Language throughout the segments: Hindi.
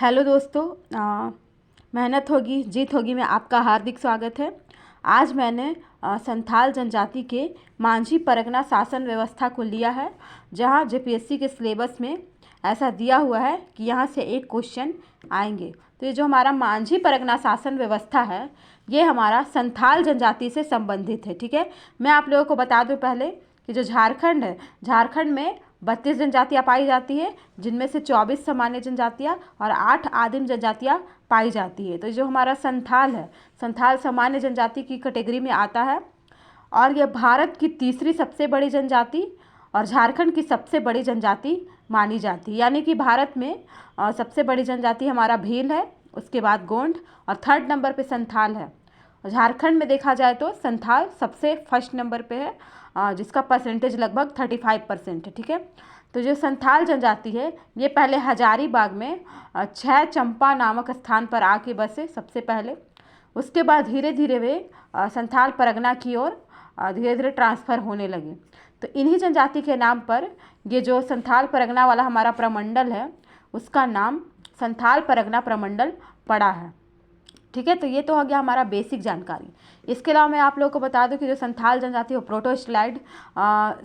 हेलो दोस्तों, मेहनत होगी जीत होगी में आपका हार्दिक स्वागत है। आज मैंने संथाल जनजाति के मांझी परगना शासन व्यवस्था को लिया है, जहां जेपीएससी के सिलेबस में ऐसा दिया हुआ है कि यहां से एक क्वेश्चन आएंगे। तो ये जो हमारा मांझी परगना शासन व्यवस्था है, ये हमारा संथाल जनजाति से संबंधित है। ठीक है, मैं आप लोगों को बता दूं पहले कि जो झारखंड है, झारखंड में 32 जनजातियाँ पाई जाती है, जिनमें से 24 सामान्य जनजातियाँ और 8 आदिम जनजातियाँ पाई जाती है। तो जो हमारा संथाल है, संथाल सामान्य जनजाति की कैटेगरी में आता है और यह भारत की तीसरी सबसे बड़ी जनजाति और झारखंड की सबसे बड़ी जनजाति मानी जाती है। यानी कि भारत में सबसे बड़ी जनजाति हमारा भील है, उसके बाद गोंड और थर्ड नंबर पे संथाल है। झारखंड में देखा जाए तो संथाल सबसे फर्स्ट नंबर पे है, जिसका परसेंटेज लगभग 35% है। ठीक है, तो जो संथाल जनजाति है ये पहले हजारीबाग में 6 चंपा नामक स्थान पर आके बसे सबसे पहले। उसके बाद धीरे धीरे वे संथाल परगना की ओर धीरे धीरे ट्रांसफ़र होने लगे। तो इन्हीं जनजाति के नाम पर ये जो संथाल परगना वाला हमारा प्रमंडल है, उसका नाम संथाल परगना प्रमंडल पड़ा है। ठीक है, तो ये तो हो गया हमारा बेसिक जानकारी। इसके अलावा मैं आप लोगों को बता दूं कि जो संथाल जनजाति है वो प्रोटोस्टलाइड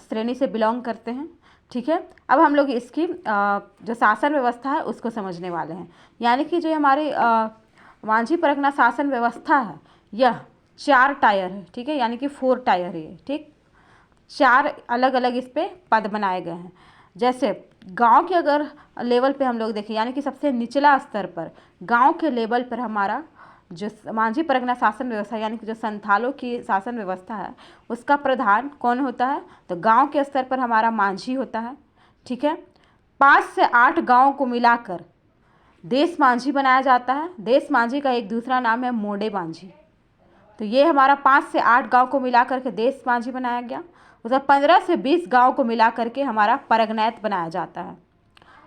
श्रेणी से बिलोंग करते हैं। ठीक है, अब हम लोग इसकी जो शासन व्यवस्था है उसको समझने वाले हैं। यानी कि जो हमारी मांझी परगना शासन व्यवस्था है, यह 4 टायर है। ठीक है, यानी कि 4 टायर है। ठीक, 4 अलग अलग इस पे पद बनाए गए हैं। जैसे गांव के अगर लेवल पे हम लोग देखें, यानी कि सबसे निचला स्तर पर गांव के लेवल पर हमारा जो मांझी परगना शासन व्यवस्था यानी कि जो संथालों की शासन व्यवस्था है, उसका प्रधान कौन होता है? तो गांव के स्तर पर हमारा मांझी होता है। ठीक है, 5 से 8 गाँव को मिलाकर देश मांझी बनाया जाता है। देश मांझी का एक दूसरा नाम है मोडे मांझी। तो ये हमारा 5 से 8 गाँव को मिला करके देश मांझी बनाया गया। उसका 15 से 20 गाँव को मिला करके हमारा परगनैत बनाया जाता है।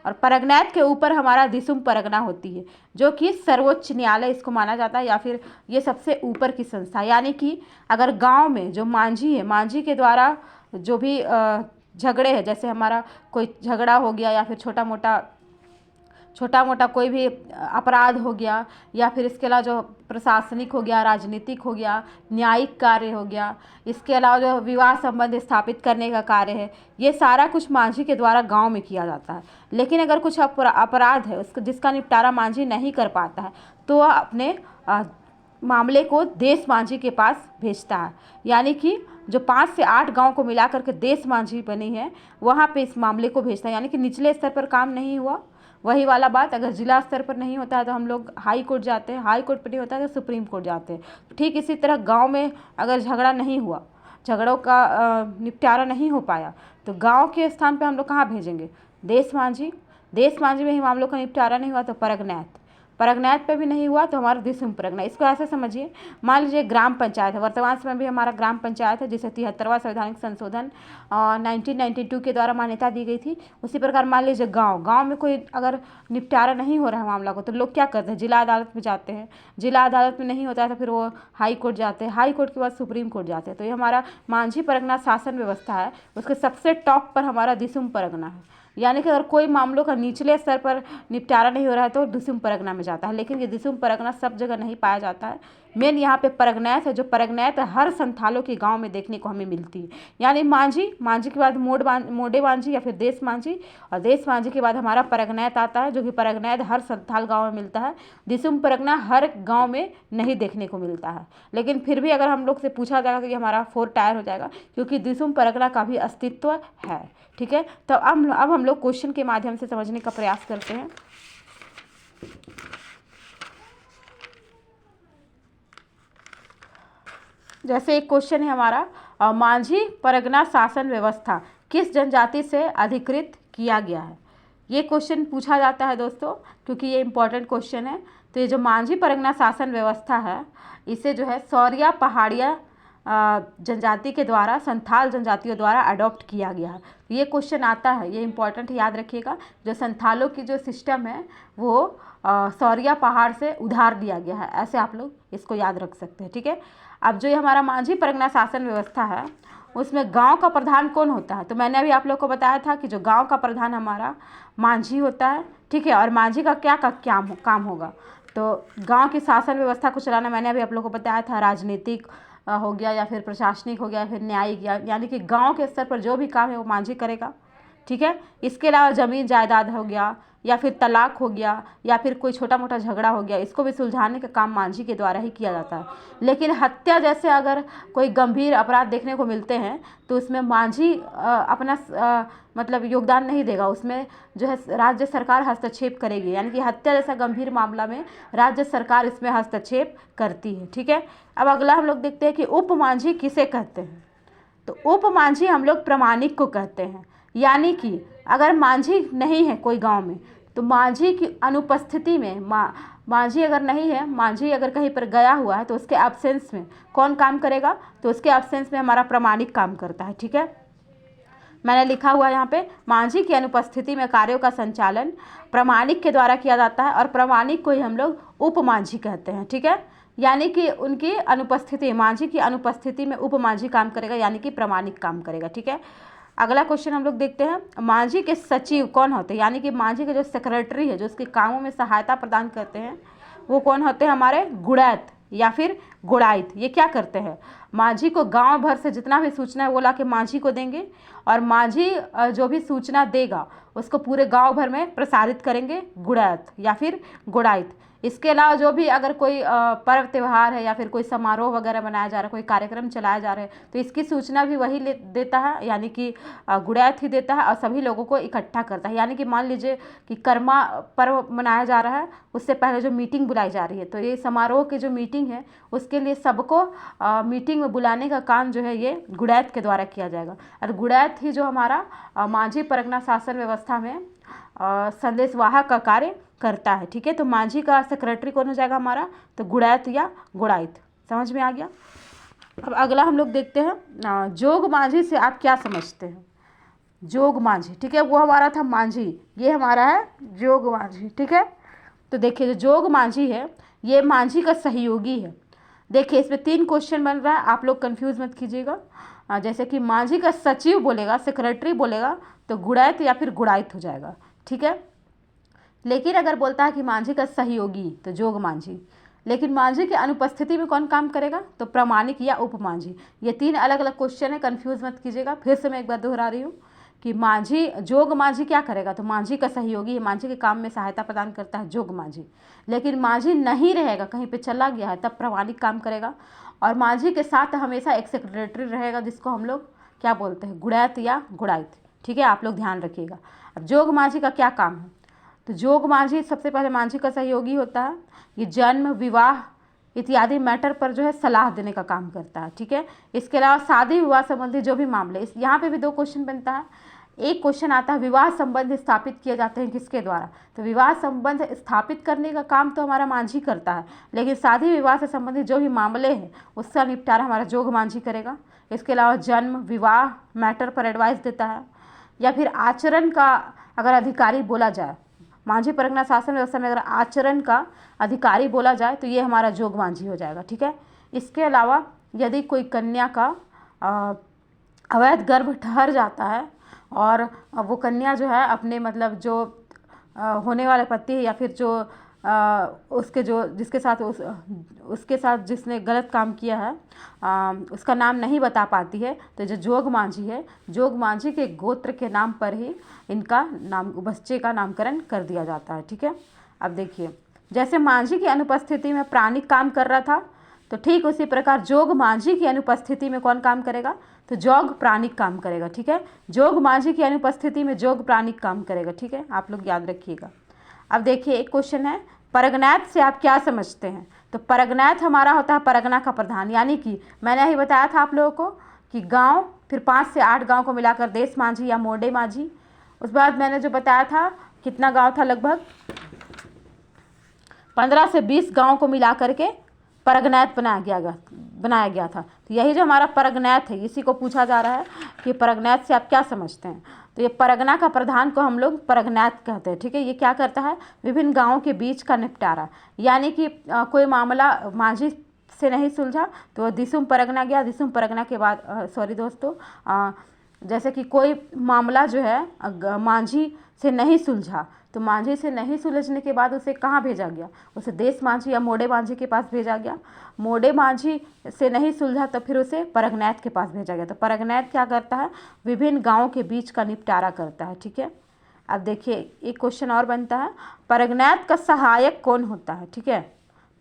और परगनैत के ऊपर हमारा दिसुम परगना होती है, जो कि सर्वोच्च न्यायालय इसको माना जाता है, या फिर ये सबसे ऊपर की संस्था। यानी कि अगर गांव में जो मांझी है, मांझी के द्वारा जो भी झगड़े हैं, जैसे हमारा कोई झगड़ा हो गया या फिर छोटा मोटा कोई भी अपराध हो गया, या फिर इसके अलावा जो प्रशासनिक हो गया, राजनीतिक हो गया, न्यायिक कार्य हो गया, इसके अलावा जो विवाह संबंध स्थापित करने का कार्य है, ये सारा कुछ मांझी के द्वारा गांव में किया जाता है। लेकिन अगर कुछ अपराध है उसका जिसका निपटारा मांझी नहीं कर पाता है, तो वह अपने मामले को देश मांझी के पास भेजता है। यानी कि जो 5 से 8 गांव को मिलाकर के देश मांझी बनी है, वहाँ पे इस मामले को भेजता है। यानी कि निचले स्तर पर काम नहीं हुआ, वही वाला बात, अगर जिला स्तर पर नहीं होता है तो हम लोग हाई कोर्ट जाते हैं, हाई कोर्ट पर नहीं होता है तो सुप्रीम कोर्ट जाते हैं। ठीक इसी तरह गांव में अगर झगड़ा नहीं हुआ, झगड़ों का निपटारा नहीं हो पाया, तो गांव के स्थान पे हम लोग कहाँ भेजेंगे? देश मांझी। देश मांझी में ही मामलों का निपटारा नहीं हुआ तो परगनैत। परगनैत पे भी नहीं हुआ तो हमारा दिसुम परगना। इसको ऐसे समझिए, मान लीजिए ग्राम पंचायत है, वर्तमान समय में भी हमारा ग्राम पंचायत है, जिसे 73वां संवैधानिक संशोधन 1992 के द्वारा मान्यता दी गई थी। उसी प्रकार मान लीजिए गांव में कोई अगर निपटारा नहीं हो रहा है मामला को, तो लोग क्या करते हैं? जिला अदालत में जाते हैं। जिला अदालत में नहीं होता है तो फिर वो हाई कोर्ट जाते हैं, हाई कोर्ट के बाद सुप्रीम कोर्ट जाते हैं। तो ये हमारा मांझी परगना शासन व्यवस्था है, उसके सबसे टॉप पर हमारा दिसुम परगना है। यानी कि अगर कोई मामलों का निचले स्तर पर निपटारा नहीं हो रहा है तो दिसुम परगना में जाता है। लेकिन ये दिसुम परगना सब जगह नहीं पाया जाता है। मेन यहाँ पे परगनैत है, जो परगनैत हर संथालों के गांव में देखने को हमें मिलती है। यानी मांझी के बाद मोडे मांझी या फिर देश मांझी, और देश मांझी के बाद हमारा परगनैत आता है, जो कि परगनैत हर संथाल गाँव में मिलता है। दिसुम परगना हर गाँव में नहीं देखने को मिलता है। लेकिन फिर भी अगर हम लोग से पूछा जाएगा तो ये हमारा 4 टायर हो जाएगा, क्योंकि दिसुम परगना का भी अस्तित्व है। ठीक है, तो अब हम लोग क्वेश्चन के माध्यम से समझने का प्रयास करते हैं। जैसे एक क्वेश्चन है हमारा, मांझी परगना शासन व्यवस्था किस जनजाति से अधिकृत किया गया है? ये क्वेश्चन पूछा जाता है दोस्तों, क्योंकि ये इंपॉर्टेंट क्वेश्चन है। तो ये जो मांझी परगना शासन व्यवस्था है, इसे जो है सौरिया पहाड़िया जनजाति के द्वारा, संथाल जनजातियों द्वारा अडॉप्ट किया गया है। तो ये क्वेश्चन आता है, ये इंपॉर्टेंट याद रखिएगा। जो संथालों की जो सिस्टम है वो सौरिया पहाड़ से उधार दिया गया है, ऐसे आप लोग इसको याद रख सकते हैं। ठीक है, अब जो ये हमारा मांझी परगना शासन व्यवस्था है, उसमें गांव का प्रधान कौन होता है? तो मैंने अभी आप लोग को बताया था कि जो गांव का प्रधान हमारा मांझी होता है, ठीक है। और मांझी का क्या काम होगा? तो गांव की शासन व्यवस्था को चलाना, मैंने अभी आप लोग को बताया था, राजनीतिक हो गया या फिर प्रशासनिक हो गया, फिर न्यायिक, यानी कि गांव के स्तर पर जो भी काम है वो मांझी करेगा, ठीक है। इसके अलावा ज़मीन जायदाद हो गया, या फिर तलाक हो गया, या फिर कोई छोटा मोटा झगड़ा हो गया, इसको भी सुलझाने का काम मांझी के द्वारा ही किया जाता है। लेकिन हत्या जैसे अगर कोई गंभीर अपराध देखने को मिलते हैं तो उसमें मांझी अपना मतलब योगदान नहीं देगा, उसमें जो है राज्य सरकार हस्तक्षेप करेगी, यानी कि हत्या जैसा गंभीर मामला में राज्य सरकार इसमें हस्तक्षेप करती है, ठीक है। अब अगला हम लोग देखते हैं कि उप मांझी किसे कहते हैं। तो उप मांझी हम लोग प्रमाणिक को कहते हैं, यानी कि अगर मांझी नहीं है कोई गांव में तो मांझी की अनुपस्थिति में, मांझी अगर नहीं है, मांझी अगर कहीं पर गया हुआ है तो उसके एब्सेंस में कौन काम करेगा? तो उसके एब्सेंस में हमारा प्रमाणिक काम करता है, ठीक है। मैंने लिखा हुआ यहाँ पे, मांझी की अनुपस्थिति में कार्यों का संचालन प्रमाणिक के द्वारा किया जाता है और प्रमाणिक को ही हम लोग उप मांझी कहते हैं, ठीक है। यानी कि उनकी अनुपस्थिति, मांझी की अनुपस्थिति में उप मांझी काम करेगा, यानी कि प्रमाणिक काम करेगा, ठीक है। अगला क्वेश्चन हम लोग देखते हैं, मांझी के सचिव कौन होते हैं? यानी कि मांझी के जो सेक्रेटरी है, जो उसके कामों में सहायता प्रदान करते हैं, वो कौन होते हैं? हमारे गुड़ैत या फिर गुड़ाइत। ये क्या करते हैं? मांझी को गांव भर से जितना भी सूचना है वो ला के मांझी को देंगे, और मांझी जो भी सूचना देगा उसको पूरे गांव भर में प्रसारित करेंगे गुड़ैत या फिर गुड़ाइत। इसके अलावा जो भी अगर कोई पर्व त्यौहार है या फिर कोई समारोह वगैरह मनाया जा रहा है, कोई कार्यक्रम चलाया जा रहा है, तो इसकी सूचना भी वही देता है, यानी कि गुड़ैत ही देता है और सभी लोगों को इकट्ठा करता है। यानी कि मान लीजिए कि कर्मा पर्व मनाया जा रहा है, उससे पहले जो मीटिंग बुलाई जा रही है, तो ये समारोह की जो मीटिंग है उसके लिए सबको मीटिंग में बुलाने का काम जो है ये गुड़ैत के द्वारा किया जाएगा। और गुड़ैत ही जो हमारा मांझी परगना शासन व्यवस्था में संदेशवाहक का कार्य करता है, ठीक है। तो मांझी का सेक्रेटरी कौन हो जाएगा हमारा? तो गुड़ैत या गुड़ाइत। समझ में आ गया। अब अगला हम लोग देखते हैं, जोग मांझी से आप क्या समझते हैं? जोग मांझी, ठीक है, वो हमारा था मांझी, ये हमारा है जोग मांझी, ठीक है। तो देखिए जो जोग मांझी है ये मांझी का सहयोगी है। देखिए इसमें 3 क्वेश्चन बन रहा है, आप लोग कंफ्यूज मत कीजिएगा। जैसे कि मांझी का सचिव बोलेगा, सेक्रेटरी बोलेगा, तो गुड़ैत या फिर गुड़ाइत हो जाएगा, ठीक है। लेकिन अगर बोलता है कि मांझी का सहयोगी तो जोग मांझी, लेकिन मांझी की अनुपस्थिति में कौन काम करेगा? तो प्रमाणिक या उप मांझी। ये 3 अलग अलग क्वेश्चन है, कंफ्यूज मत कीजिएगा। फिर से मैं एक बार दोहरा रही हूँ कि मांझी, जोग मांझी क्या करेगा? तो मांझी का सहयोगी है, मांझी के काम में सहायता प्रदान करता है जोग मांझी। लेकिन मांझी नहीं रहेगा, कहीं पे चला गया है, तब प्रमाणिक काम करेगा। और मांझी के साथ हमेशा एक सेक्रेटरी रहेगा, जिसको हम लोग क्या बोलते हैं? गुड़ैत या गुड़ाइत, ठीक है, आप लोग ध्यान रखिएगा। अब जोग मांझी का क्या काम है? तो जोग मांझी सबसे पहले मांझी का सहयोगी होता है। ये जन्म, विवाह इत्यादि मैटर पर जो है सलाह देने का काम करता है, ठीक है। इसके अलावा शादी विवाह संबंधी जो भी मामले, इस यहाँ पे भी 2 क्वेश्चन बनता है। एक क्वेश्चन आता है विवाह संबंध स्थापित किए जाते हैं किसके द्वारा? तो विवाह संबंध स्थापित करने का काम तो हमारा मांझी करता है, लेकिन शादी विवाह से संबंधित जो भी मामले हैं उसका निपटारा हमारा जोग मांझी करेगा। इसके अलावा जन्म, विवाह मैटर पर एडवाइस देता है, या फिर आचरण का अगर अधिकारी बोला जाए, मांझी परगना शासन व्यवस्था में अगर आचरण का अधिकारी बोला जाए तो ये हमारा जोग मांझी हो जाएगा, ठीक है। इसके अलावा यदि कोई कन्या का अवैध गर्भ ठहर जाता है और वो कन्या जो है अपने मतलब जो होने वाले पति है या फिर जो उसके जो जिसके साथ उसके साथ जिसने गलत काम किया है उसका नाम नहीं बता पाती है, तो जो जोग मांझी है, जोग मांझी के गोत्र के नाम पर ही इनका नाम, बच्चे का नामकरण कर दिया जाता है, ठीक है। अब देखिए जैसे मांझी की अनुपस्थिति में प्राणिक काम कर रहा था, तो ठीक उसी प्रकार जोग मांझी की अनुपस्थिति में कौन काम करेगा? तो जोग प्राणिक काम करेगा, ठीक है। जोग मांझी की अनुपस्थिति में जोग प्राणिक काम करेगा, ठीक है, आप लोग याद रखिएगा। अब देखिए एक क्वेश्चन है, परगनैत से आप क्या समझते हैं? तो परगनैत हमारा होता है परगना का प्रधान, यानी कि मैंने ही बताया था आप लोगों को कि गांव, फिर 5 से 8 गांव को मिलाकर देश मांझी या मोडे मांझी। उस बाद मैंने जो बताया था कितना गांव था, लगभग 15 से 20 गांव को मिला करके परगनैत बनाया गया था। तो यही जो हमारा परगनैत है, इसी को पूछा जा रहा है कि परगनैत से आप क्या समझते हैं? तो ये परगना का प्रधान को हम लोग परगनैत कहते हैं, ठीक है। ये क्या करता है? विभिन्न गांवों के बीच का निपटारा, यानी कि कोई मामला मांझी से नहीं सुलझा तो वो दिसुम परगना गया। दिसुम परगना के बाद सॉरी दोस्तों, जैसे कि कोई मामला जो है मांझी से नहीं सुलझा, तो मांझी से नहीं सुलझने के बाद उसे कहाँ भेजा गया, उसे देश मांझी या मोड़े मांझी के पास भेजा गया। मोड़े मांझी से नहीं सुलझा तो फिर उसे परगनैत के पास भेजा गया। तो परगनैत क्या करता है, विभिन्न गाँवों के बीच का निपटारा करता है। ठीक है, अब देखिए एक क्वेश्चन और बनता है, परगनैत का सहायक कौन होता है। ठीक है,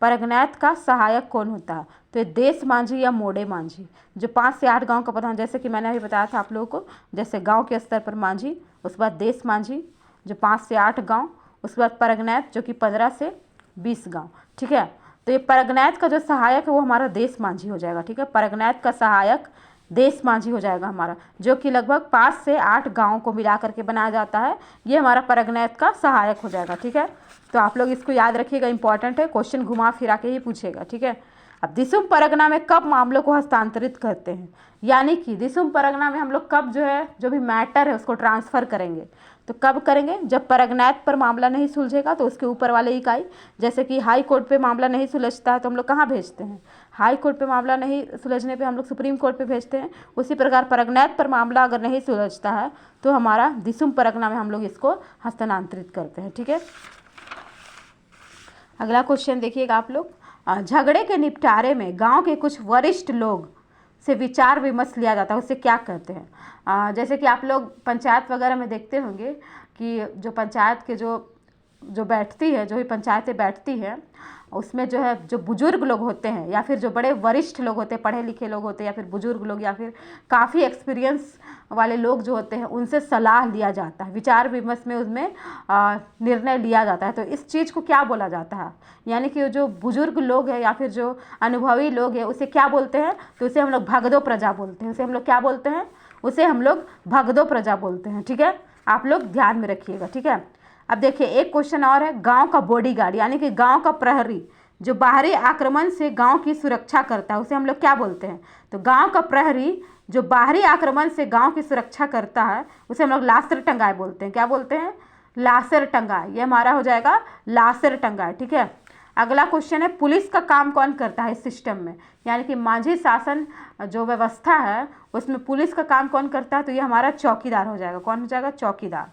परगनैत का सहायक कौन होता है, तो ये देश मांझी या मोड़े मांझी, जो 5 से 8 गांव का प्रधान, जैसे कि मैंने अभी बताया था आप लोगों को, जैसे गांव के स्तर पर मांझी, उसके बाद देश मांझी जो 5 से 8 गांव, उसके बाद परगनैत जो कि 15 से 20 गांव। ठीक है, तो ये परगनैत का जो सहायक है वो हमारा देश मांझी हो जाएगा। ठीक है, परगनैत का सहायक देश मांझी हो जाएगा हमारा, जो कि लगभग 5 से 8 गाँव को मिला करके बनाया जाता है, ये हमारा परगनैत का सहायक हो जाएगा। ठीक है, तो आप लोग इसको याद रखिएगा, इंपॉर्टेंट है, क्वेश्चन घुमा फिरा के ही पूछेगा। ठीक है, अब दिसुम परगना में कब मामलों को हस्तांतरित करते हैं, यानी कि दिसुम परगना में हम लोग कब जो है जो भी मैटर है उसको ट्रांसफ़र करेंगे, तो कब करेंगे, जब परगनैत पर मामला नहीं सुलझेगा तो उसके ऊपर वाले इकाई, जैसे कि हाई कोर्ट पे मामला नहीं सुलझता है तो हम लोग कहाँ भेजते हैं, हाई कोर्ट पे मामला नहीं सुलझने पे हम लोग सुप्रीम कोर्ट पे भेजते हैं। उसी प्रकार परगनैत पर मामला अगर नहीं सुलझता है तो हमारा दिसुम परगना में हम लोग इसको हस्तांतरित करते हैं। ठीक है, अगला क्वेश्चन देखिएगा आप लोग, झगड़े के निपटारे में गांव के कुछ वरिष्ठ लोग से विचार विमर्श लिया जाता है, उससे क्या कहते हैं। जैसे कि आप लोग पंचायत वगैरह में देखते होंगे कि जो पंचायत के जो बैठती है, जो भी पंचायतें बैठती है, उसमें जो है जो बुजुर्ग लोग होते हैं या फिर जो बड़े वरिष्ठ लोग होते हैं, पढ़े लिखे लोग होते हैं या फिर बुजुर्ग लोग या फिर काफ़ी एक्सपीरियंस वाले लोग जो होते हैं, उनसे सलाह लिया जाता है, विचार विमर्श में उसमें निर्णय लिया जाता है। तो इस चीज़ को क्या बोला जाता है, यानी कि जो बुजुर्ग लोग हैं या फिर जो अनुभवी लोग हैं उसे क्या बोलते हैं, तो उसे हम लोग भगदो प्रजा बोलते हैं। उसे हम लोग क्या बोलते हैं, उसे हम लोग भगदो प्रजा बोलते हैं। ठीक है, आप लोग ध्यान में रखिएगा। ठीक है, अब देखिए एक क्वेश्चन और है, गांव का बॉडीगार्ड यानी कि गांव का प्रहरी जो बाहरी आक्रमण से गांव की सुरक्षा करता है, उसे हम लोग क्या बोलते हैं, तो गांव का प्रहरी जो बाहरी आक्रमण से गांव की सुरक्षा करता है उसे हम लोग लासर टंगाए बोलते हैं। क्या बोलते हैं, लासर टंगाए, ये हमारा हो जाएगा लासर टंगाए। ठीक है, अगला क्वेश्चन है, पुलिस का काम कौन करता है इस सिस्टम में, यानी कि मांझी शासन जो व्यवस्था है उसमें पुलिस का काम कौन करता है, तो ये हमारा चौकीदार हो जाएगा। कौन हो जाएगा, चौकीदार।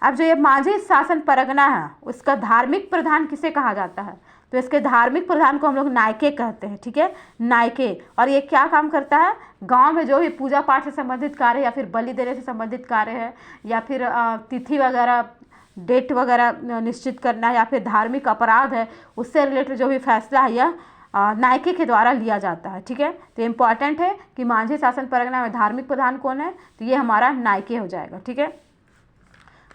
अब जो ये मांझी शासन परगना है उसका धार्मिक प्रधान किसे कहा जाता है, तो इसके धार्मिक प्रधान को हम लोग नायके कहते हैं। ठीक है, नायके, और ये क्या काम करता है, गांव में जो भी पूजा पाठ से संबंधित कार्य या फिर बलि देने से संबंधित कार्य है या फिर तिथि वगैरह डेट वगैरह निश्चित करना या फिर धार्मिक अपराध है उससे रिलेटेड जो भी फैसला है यह नायके के द्वारा लिया जाता है। ठीक है, तो इम्पॉर्टेंट है कि मांझी शासन परगना में धार्मिक प्रधान कौन है, तो ये हमारा नायके हो जाएगा। ठीक है,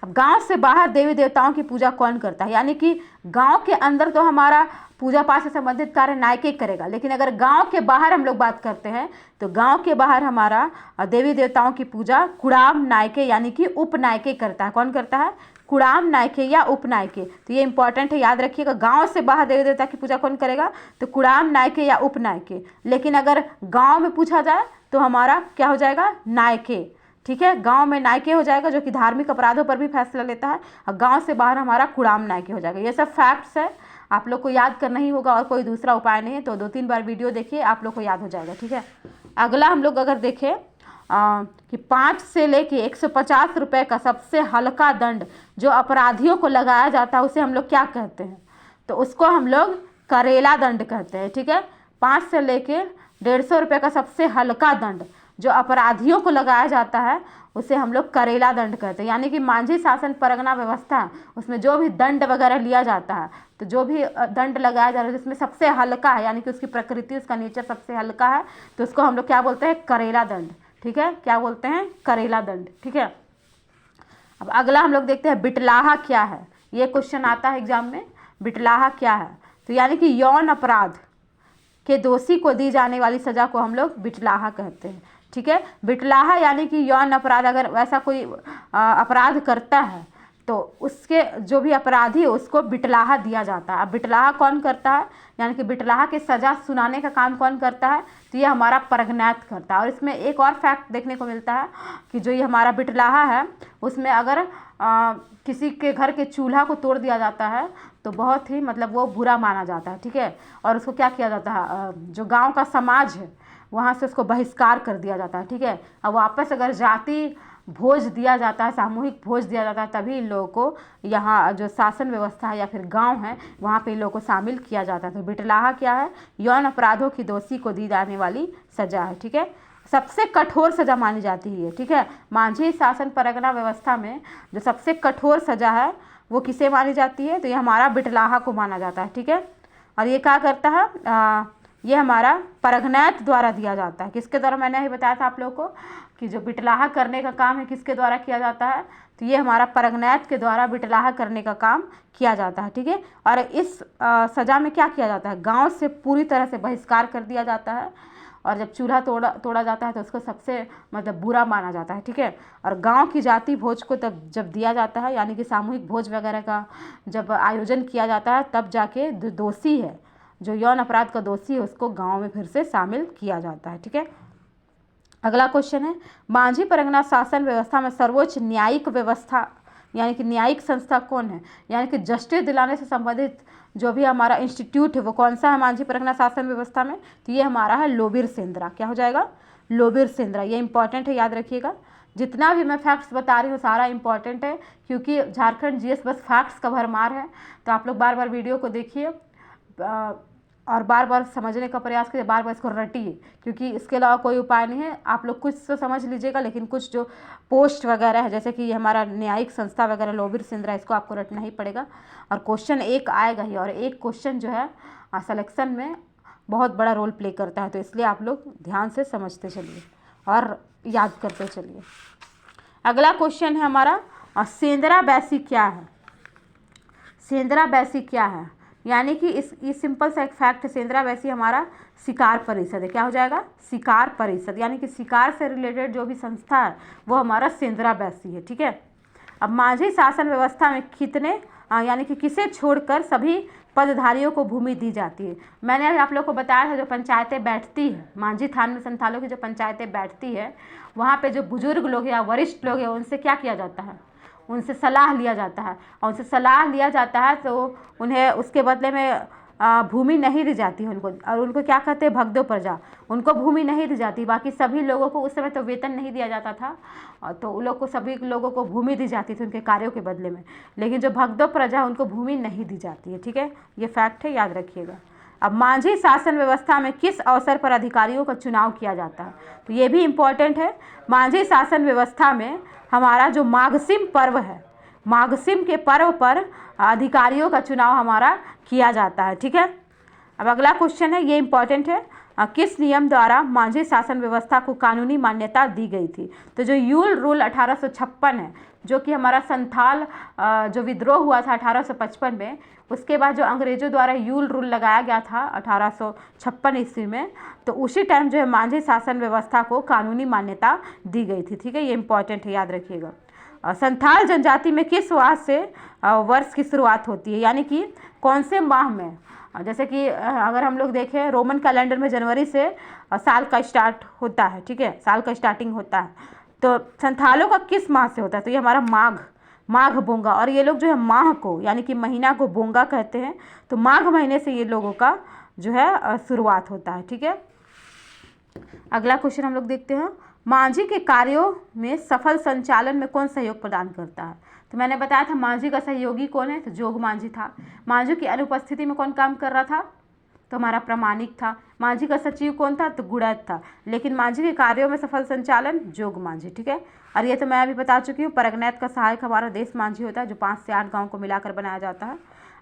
अब गांव से बाहर देवी देवताओं की पूजा कौन करता है, यानी कि गांव के अंदर तो हमारा पूजा पाठ से संबंधित कार्य नायके करेगा, लेकिन अगर गांव के बाहर हम लोग बात करते हैं तो गांव के बाहर हमारा देवी देवताओं की पूजा कुड़ाम नायके यानी कि उपनायके करता है। कौन करता है, कुड़ाम नायके या उपनायके। तो ये इंपॉर्टेंट है, याद रखिएगा, गांव से बाहर देवी देवता की पूजा कौन करेगा, तो कुड़ाम नायके या उपनायके। लेकिन अगर गाँव में पूछा जाए तो हमारा क्या हो जाएगा, नायके। ठीक है, गांव में नायके हो जाएगा जो कि धार्मिक अपराधों पर भी फैसला लेता है, और गांव से बाहर हमारा कुड़ाम नायके हो जाएगा। ये सब फैक्ट्स है, आप लोग को याद करना ही होगा और कोई दूसरा उपाय नहीं है, तो 2-3 बार वीडियो देखिए, आप लोग को याद हो जाएगा। ठीक है, अगला हम लोग अगर देखें कि 5 से लेके 150 रुपये का सबसे हल्का दंड जो अपराधियों को लगाया जाता है उसे हम लोग क्या कहते हैं, तो उसको हम लोग करेला दंड कहते हैं। ठीक है, 5 से लेके 150 रुपये का सबसे हल्का दंड जो अपराधियों को लगाया जाता है उसे हम लोग करेला दंड कहते हैं। यानी कि मांझी शासन परगना व्यवस्था उसमें जो भी दंड वगैरह लिया जाता है, तो जो भी दंड लगाया जा रहा है जिसमें सबसे हल्का है, यानी कि उसकी प्रकृति उसका नेचर सबसे हल्का है, तो उसको हम लोग क्या बोलते हैं, करेला दंड। ठीक है, क्या बोलते हैं, करेला दंड। ठीक है, अब अगला हम लोग देखते हैं बिटलाहा क्या है, ये क्वेश्चन आता है एग्जाम में, बिटलाहा क्या है, तो यानी कि यौन अपराध के दोषी को दी जाने वाली सजा को हम लोग बिटलाहा कहते हैं। ठीक है, बिटलाहा यानी कि यौन अपराध, अगर वैसा कोई अपराध करता है तो उसके जो भी अपराधी है उसको बिटलाहा दिया जाता है। अब बिटलाहा कौन करता है, यानी कि बिटलाहा के सज़ा सुनाने का काम कौन करता है, तो ये हमारा परगनैत करता है। और इसमें एक और फैक्ट देखने को मिलता है कि जो ये हमारा बिटलाहा है उसमें अगर किसी के घर के चूल्हा को तोड़ दिया जाता है तो बहुत ही मतलब वो बुरा माना जाता है, ठीक है। और उसको क्या किया जाता है, जो गांव का समाज है वहाँ से उसको बहिष्कार कर दिया जाता है, ठीक है। अब वापस अगर जाति भोज दिया जाता है, सामूहिक भोज दिया जाता है, तभी इन लोगों को यहाँ जो शासन व्यवस्था है या फिर गांव है वहाँ पे इन लोगों को शामिल किया जाता है। तो बिटलाहा क्या है, यौन अपराधों की दोषी को दी जाने वाली सजा है, ठीक है। सबसे कठोर सजा मानी जाती है, ठीक है। मांझी शासन परगना व्यवस्था में जो सबसे कठोर सजा है वो किसे मानी जाती है, तो ये हमारा बिटलाहा को माना जाता है, ठीक है। और ये क्या करता है, ये हमारा परगनैत द्वारा दिया जाता है। किसके द्वारा, मैंने ही बताया था आप लोगों को कि जो बिटलाहा करने का काम है किसके द्वारा किया जाता है, तो ये हमारा परगनैत के द्वारा बिटलाहा करने का काम किया जाता है, ठीक है। और इस सज़ा में क्या किया जाता है, गांव से पूरी तरह से बहिष्कार कर दिया जाता है। और जब चूल्हा तोड़ा जाता है तो उसको सबसे मतलब बुरा माना जाता है, ठीक है। और गांव की जाति भोज को तब जब दिया जाता है, यानी कि सामूहिक भोज वगैरह का जब आयोजन किया जाता है, तब जाके जो दोषी है, जो यौन अपराध का दोषी है, उसको गांव में फिर से शामिल किया जाता है, ठीक है। अगला क्वेश्चन है, मांझी परगना शासन व्यवस्था में सर्वोच्च न्यायिक व्यवस्था यानी कि न्यायिक संस्था कौन है, यानी कि जस्टिस दिलाने से संबंधित जो भी हमारा इंस्टीट्यूट है वो कौन सा है मांझी परगना शासन व्यवस्था में, तो ये हमारा है लोबिर सेंद्रा। क्या हो जाएगा, लोबिर सेंद्रा। ये इंपॉर्टेंट है, याद रखिएगा। जितना भी मैं फैक्ट्स बता रही हूँ सारा इंपॉर्टेंट है, क्योंकि झारखंड जीएस बस फैक्ट्स का भरमार है। तो आप लोग बार बार वीडियो को देखिए और बार बार समझने का प्रयास कीजिए, बार बार इसको रटिए, क्योंकि इसके अलावा कोई उपाय नहीं है। आप लोग कुछ तो समझ लीजिएगा, लेकिन कुछ जो पोस्ट वगैरह है, जैसे कि ये हमारा न्यायिक संस्था वगैरह लोबिर सेंद्रा, इसको आपको रटना ही पड़ेगा। और क्वेश्चन एक आएगा ही, और एक क्वेश्चन जो है सिलेक्शन में बहुत बड़ा रोल प्ले करता है, तो इसलिए आप लोग ध्यान से समझते चलिए और याद करते चलिए। अगला क्वेश्चन है हमारा, सेंद्रा बैसी क्या है। सेंद्रा बैसी क्या है, यानी कि इस सिंपल सा एक फैक्ट है, सेंद्रा बैसी हमारा शिकार परिषद है। क्या हो जाएगा, शिकार परिषद, यानी कि शिकार से रिलेटेड जो भी संस्था है वो हमारा सेंद्रा बैसी है, ठीक है। अब मांझी शासन व्यवस्था में कितने यानी कि किसे छोड़कर सभी पदधारियों को भूमि दी जाती है। मैंने आप लोग को बताया था जो पंचायतें बैठती है, मांझी थान में संथालों की जो पंचायतें बैठती है, वहाँ पे जो बुजुर्ग लोग या वरिष्ठ लोग हैं उनसे क्या किया जाता है, उनसे सलाह लिया जाता है। और उनसे सलाह लिया जाता है तो उन्हें उसके बदले में भूमि नहीं दी जाती है उनको, और उनको क्या कहते हैं, भगदो प्रजा, उनको भूमि नहीं दी जाती। बाकी सभी लोगों को उस समय तो वेतन नहीं दिया जाता था, तो उन लोग को सभी लोगों को भूमि दी जाती थी उनके कार्यों के बदले में, लेकिन जो भगदो प्रजा उनको भूमि नहीं दी जाती है, ठीक है। ये फैक्ट है, याद रखिएगा। अब मांझी शासन व्यवस्था में किस अवसर पर अधिकारियों का चुनाव किया जाता है, तो ये भी इम्पोर्टेंट है। मांझी शासन व्यवस्था में हमारा जो माघसिम पर्व है, माघसिम के पर्व पर अधिकारियों का चुनाव हमारा किया जाता है, ठीक है। अब अगला क्वेश्चन है, ये इंपॉर्टेंट है, किस नियम द्वारा मांझी शासन व्यवस्था को कानूनी मान्यता दी गई थी, तो जो यूल रूल 1856 है, जो कि हमारा संथाल जो विद्रोह हुआ था 1855 में, उसके बाद जो अंग्रेजों द्वारा यूल रूल लगाया गया था 1856 ईस्वी में, तो उसी टाइम जो है मांझी शासन व्यवस्था को कानूनी मान्यता दी गई थी, ठीक है। ये इंपॉर्टेंट है, याद रखिएगा। संथाल जनजाति में किस वर्ष की शुरुआत होती है, यानी कि कौन से माह में, जैसे कि अगर हम लोग देखें रोमन कैलेंडर में जनवरी से साल का स्टार्ट होता है, ठीक है, साल का स्टार्टिंग होता है, तो संथालों का किस माह से होता है, तो ये हमारा माघ बोंगा। और ये लोग जो है माह को यानी कि महीना को बोंगा कहते हैं, तो माघ महीने से ये लोगों का जो है शुरुआत होता है, ठीक है। अगला क्वेश्चन हम लोग देखते हैं, मांझी के कार्यों में सफल संचालन में कौन सहयोग प्रदान करता है, तो मैंने बताया था मांझी का सहयोगी कौन है, तो जोग मांझी था। मांझी की अनुपस्थिति में कौन काम कर रहा था, तो हमारा प्रामाणिक था। मांझी का सचिव कौन था, तो गुड़ैत था। लेकिन मांझी के कार्यों में सफल संचालन जोग मांझी, ठीक है। और ये तो मैं अभी बता चुकी हूँ, परगनैत का सहायक हमारा देश मांझी होता है, जो 5 से 8 गाँव को मिलाकर बनाया जाता है।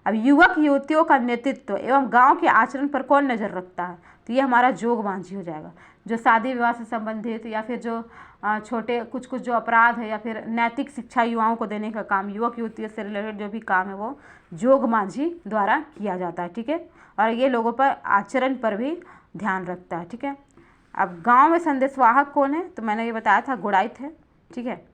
अब युवक युवतियों का नेतृत्व एवं गांव के आचरण पर कौन नज़र रखता है, तो ये हमारा जोग मांझी हो जाएगा। जो शादी विवाह से संबंधित या फिर जो छोटे कुछ जो अपराध है या फिर नैतिक शिक्षा युवाओं को देने का काम, युवक युवतियों से रिलेटेड जो भी काम है वो जोग मांझी द्वारा किया जाता है, ठीक है। और ये लोगों पर आचरण पर भी ध्यान रखता है, ठीक है। अब गांव में संदेशवाहक कौन है, तो मैंने ये बताया था गुड़ाइत है, ठीक है।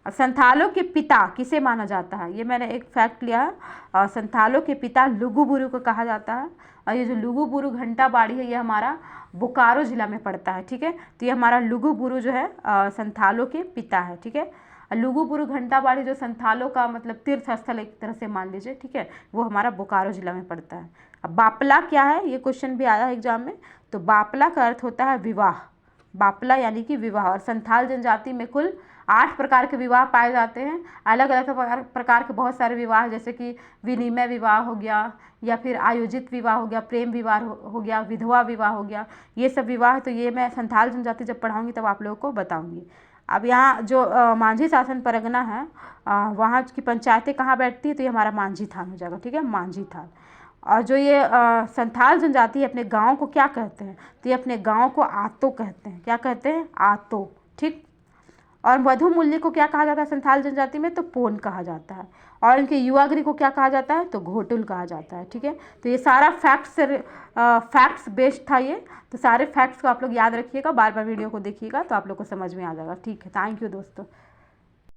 अब संथालों के पिता किसे माना जाता है, ये मैंने एक फैक्ट लिया है, और संथालों के पिता लुगु बुरु को कहा जाता है। और ये जो लुगु बुरु घंटा बाड़ी है ये हमारा बोकारो जिला में पड़ता है, ठीक है। तो ये हमारा लुगु बुरु जो है संथालों के पिता है, ठीक है। और लुगुबुरु घंटाबाड़ी जो संथालों का मतलब तीर्थ स्थल एक तरह से मान लीजिए, ठीक है, वो हमारा बोकारो जिला में पड़ता है। अब बापला क्या है, ये क्वेश्चन भी आया है एग्जाम में। तो बापला का अर्थ होता है विवाह, बापला यानी कि विवाह। और संथाल जनजाति में कुल 8 प्रकार के विवाह पाए जाते हैं। अलग अलग प्रकार के बहुत सारे विवाह, जैसे कि विनिमय विवाह हो गया, या फिर आयोजित विवाह हो गया, प्रेम विवाह हो गया, विधवा विवाह हो गया, ये सब विवाह। तो ये मैं संथाल जनजाति जब पढ़ाऊँगी तब आप लोगों को बताऊँगी। अब यहाँ जो मांझी शासन परगना है, वहाँ की पंचायतें कहाँ बैठती है, तो ये हमारा मांझी थान हो जाएगा, ठीक है, मांझी थान। और जो ये संथाल जनजाति है, अपने गांव को क्या कहते हैं, तो ये अपने गांव को आतो कहते हैं। क्या कहते हैं, आतो, ठीक। और वधु मूल्य को क्या कहा जाता है संथाल जनजाति में, तो पोन कहा जाता है। और इनके युवागृह को क्या कहा जाता है, तो घोटुल कहा जाता है, ठीक है। तो ये सारा फैक्ट्स बेस्ड था ये। तो सारे फैक्ट्स को आप लोग याद रखिएगा, बार बार वीडियो को देखिएगा तो आप लोग को समझ में आ जाएगा, ठीक है। थैंक यू दोस्तों।